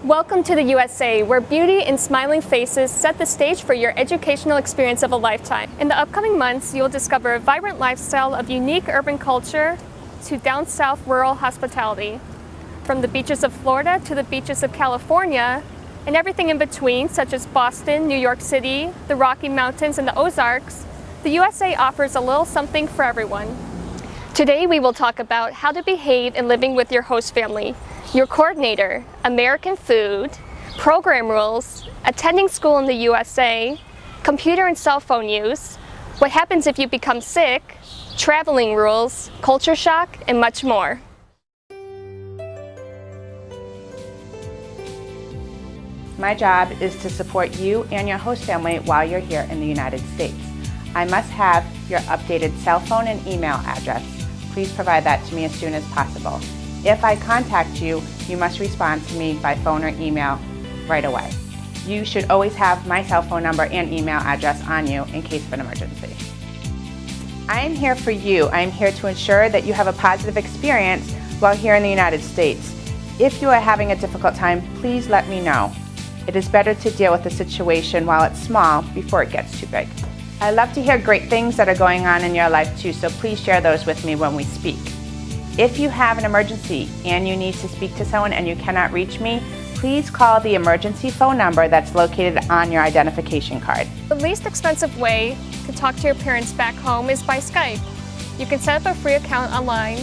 Welcome to the USA, where beauty and smiling faces set the stage for your educational experience of a lifetime. In the upcoming months, you'll discover a vibrant lifestyle of unique urban culture to down south rural hospitality. From the beaches of Florida to the beaches of California, and everything in between, such as Boston, New York City, the Rocky Mountains, and the Ozarks, the USA offers a little something for everyone. Today we will talk about how to behave in living with your host family, your coordinator, American food, program rules, attending school in the USA, computer and cell phone use, what happens if you become sick, traveling rules, culture shock, and much more. My job is to support you and your host family while you're here in the United States. I must have your updated cell phone and email address. Please provide that to me as soon as possible. If I contact you, you must respond to me by phone or email right away. You should always have my cell phone number and email address on you in case of an emergency. I am here for you. I am here to ensure that you have a positive experience while here in the United States. If you are having a difficult time, please let me know. It is better to deal with the situation while it's small before it gets too big. I love to hear great things that are going on in your life too, so please share those with me when we speak. If you have an emergency and you need to speak to someone and you cannot reach me, please call the emergency phone number that's located on your identification card. The least expensive way to talk to your parents back home is by Skype. You can set up a free account online,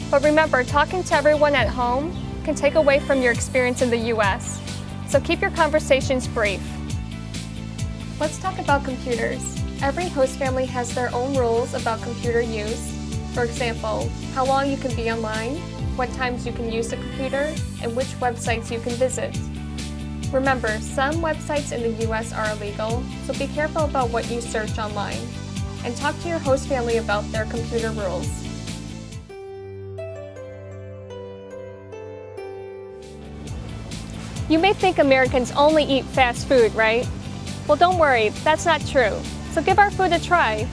but remember, talking to everyone at home can take away from your experience in the US, so keep your conversations brief. Let's talk about computers. Every host family has their own rules about computer use. For example, how long you can be online, what times you can use the computer, and which websites you can visit. Remember, some websites in the US are illegal, so be careful about what you search online. And talk to your host family about their computer rules. You may think Americans only eat fast food, right? Well, don't worry, that's not true. So give our food a try.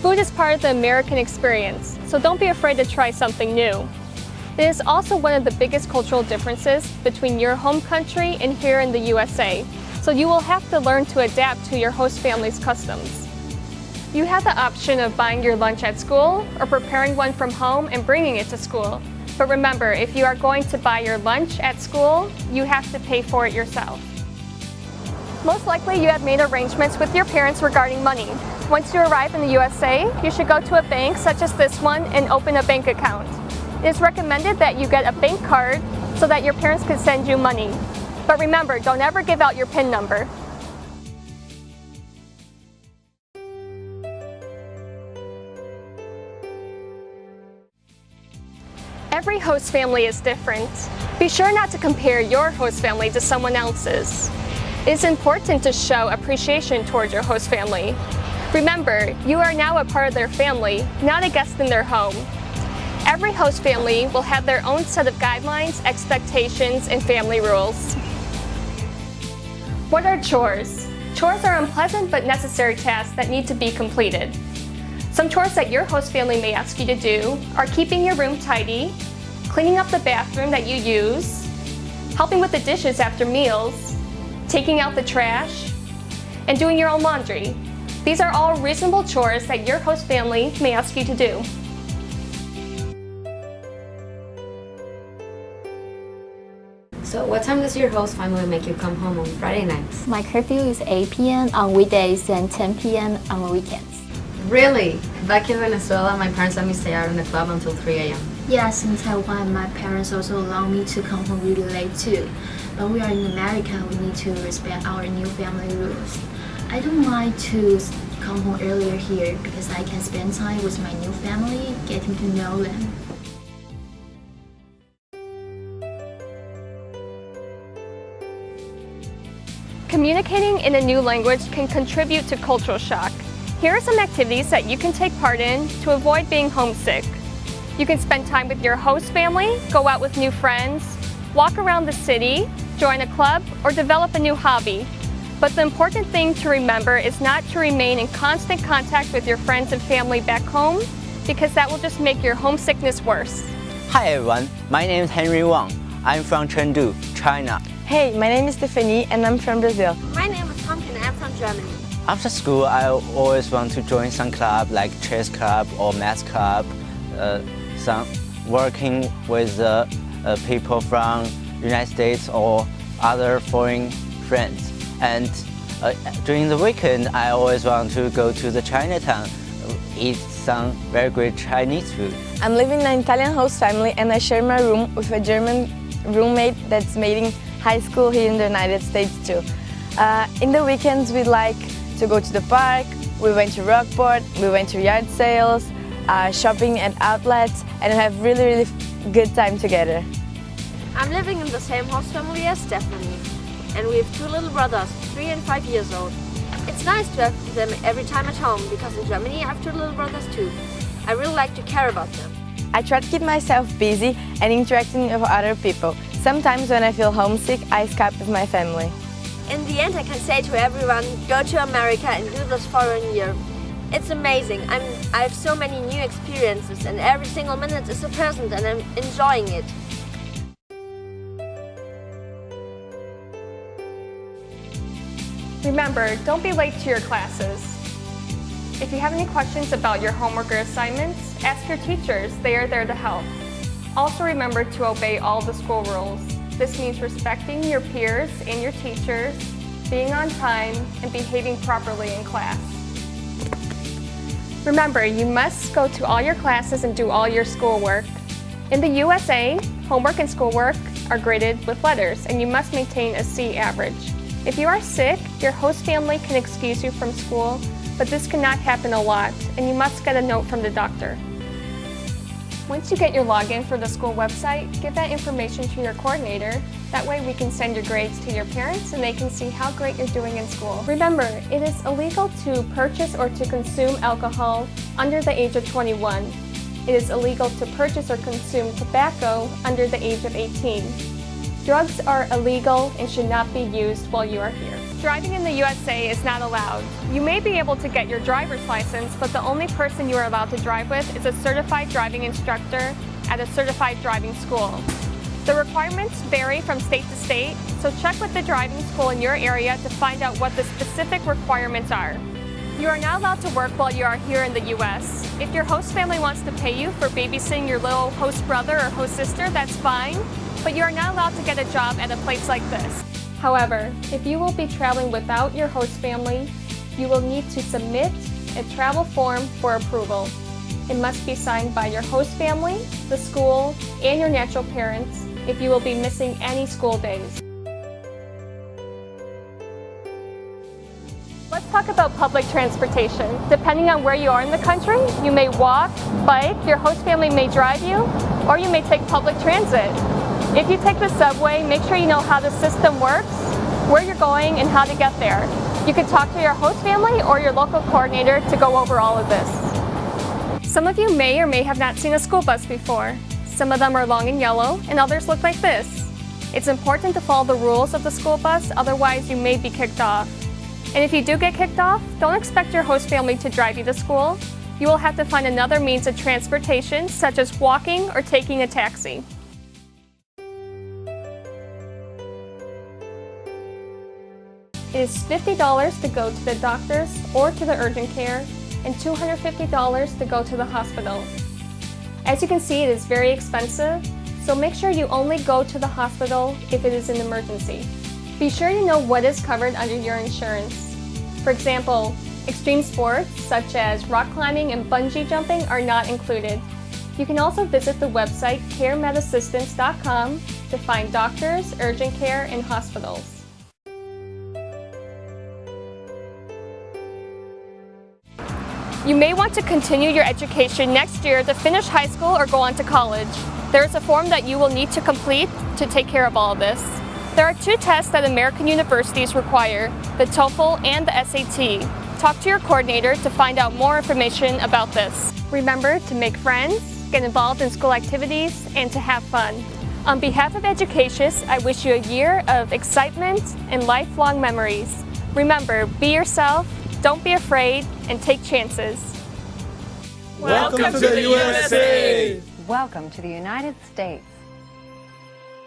Food is part of the American experience, so don't be afraid to try something new. It is also one of the biggest cultural differences between your home country and here in the USA, so you will have to learn to adapt to your host family's customs. You have the option of buying your lunch at school or preparing one from home and bringing it to school. But remember, if you are going to buy your lunch at school, you have to pay for it yourself. Most likely you have made arrangements with your parents regarding money. Once you arrive in the USA, you should go to a bank such as this one and open a bank account. It is recommended that you get a bank card so that your parents can send you money. But remember, don't ever give out your PIN number. Every host family is different. Be sure not to compare your host family to someone else's. It is important to show appreciation towards your host family. Remember, you are now a part of their family, not a guest in their home. Every host family will have their own set of guidelines, expectations, and family rules. What are chores? Chores are unpleasant but necessary tasks that need to be completed. Some chores that your host family may ask you to do are keeping your room tidy, cleaning up the bathroom that you use, helping with the dishes after meals, taking out the trash, and doing your own laundry. These are all reasonable chores that your host family may ask you to do. So what time does your host family make you come home on Friday nights? My curfew is 8 p.m. on weekdays and 10 p.m. on weekends. Really? Back in Venezuela, my parents let me stay out in the club until 3 a.m. Yes, in Taiwan, my parents also allow me to come home really late too. When we are in America, we need to respect our new family rules. I don't mind to come home earlier here because I can spend time with my new family, getting to know them. Communicating in a new language can contribute to cultural shock. Here are some activities that you can take part in to avoid being homesick. You can spend time with your host family, go out with new friends, walk around the city, join a club, or develop a new hobby. But the important thing to remember is not to remain in constant contact with your friends and family back home, because that will just make your homesickness worse. Hi everyone, my name is Henry Wang. I'm from Chengdu, China. Hey, my name is Stephanie and I'm from Brazil. My name is Pumpkin and I'm from Germany. After school, I always want to join some club like chess club or math club, some working with people from United States or other foreign friends. And during the weekend, I always want to go to the Chinatown, eat some very great Chinese food. I'm living in an Italian host family and I share my room with a German roommate that's making high school here in the United States too. In the weekends we like to go to the park, we went to Rockport, we went to yard sales, shopping at outlets, and have really good time together. I'm living in the same host family as Stephanie, and we have 2 little brothers, 3 and 5 years old. It's nice to have them every time at home because in Germany I have 2 little brothers too. I really like to care about them. I try to keep myself busy and interacting with other people. Sometimes when I feel homesick, I Skype with my family. In the end, I can say to everyone, go to America and do this for a year. It's amazing. I have so many new experiences and every single minute is a present and I'm enjoying it. Remember, don't be late to your classes. If you have any questions about your homework or assignments, ask your teachers. They are there to help. Also remember to obey all the school rules. This means respecting your peers and your teachers, being on time, and behaving properly in class. Remember, you must go to all your classes and do all your schoolwork. In the USA, homework and schoolwork are graded with letters, and you must maintain a C average. If you are sick, your host family can excuse you from school, but this cannot happen a lot, and you must get a note from the doctor. Once you get your login for the school website, give that information to your coordinator. That way we can send your grades to your parents and they can see how great you're doing in school. Remember, it is illegal to purchase or to consume alcohol under the age of 21. It is illegal to purchase or consume tobacco under the age of 18. Drugs are illegal and should not be used while you are here. Driving in the USA is not allowed. You may be able to get your driver's license, but the only person you are allowed to drive with is a certified driving instructor at a certified driving school. The requirements vary from state to state, so check with the driving school in your area to find out what the specific requirements are. You are not allowed to work while you are here in the US. If your host family wants to pay you for babysitting your little host brother or host sister, that's fine, but you are not allowed to get a job at a place like this. However, if you will be traveling without your host family, you will need to submit a travel form for approval. It must be signed by your host family, the school, and your natural parents if you will be missing any school days. Let's talk about public transportation. Depending on where you are in the country, you may walk, bike, your host family may drive you, or you may take public transit. If you take the subway, make sure you know how the system works, where you're going, and how to get there. You can talk to your host family or your local coordinator to go over all of this. Some of you may or may have not seen a school bus before. Some of them are long and yellow, and others look like this. It's important to follow the rules of the school bus, otherwise you may be kicked off. And if you do get kicked off, don't expect your host family to drive you to school. You will have to find another means of transportation, such as walking or taking a taxi. It is $50 to go to the doctor's or to the urgent care, and $250 to go to the hospital. As you can see, it is very expensive, so make sure you only go to the hospital if it is an emergency. Be sure you know what is covered under your insurance. For example, extreme sports such as rock climbing and bungee jumping are not included. You can also visit the website caremetassistance.com to find doctors, urgent care, and hospitals. You may want to continue your education next year to finish high school or go on to college. There is a form that you will need to complete to take care of all of this. There are 2 tests that American universities require, the TOEFL and the SAT. Talk to your coordinator to find out more information about this. Remember to make friends, get involved in school activities, and to have fun. On behalf of Educatious, I wish you a year of excitement and lifelong memories. Remember, be yourself, don't be afraid, and take chances. Welcome to the USA! Welcome to the United States.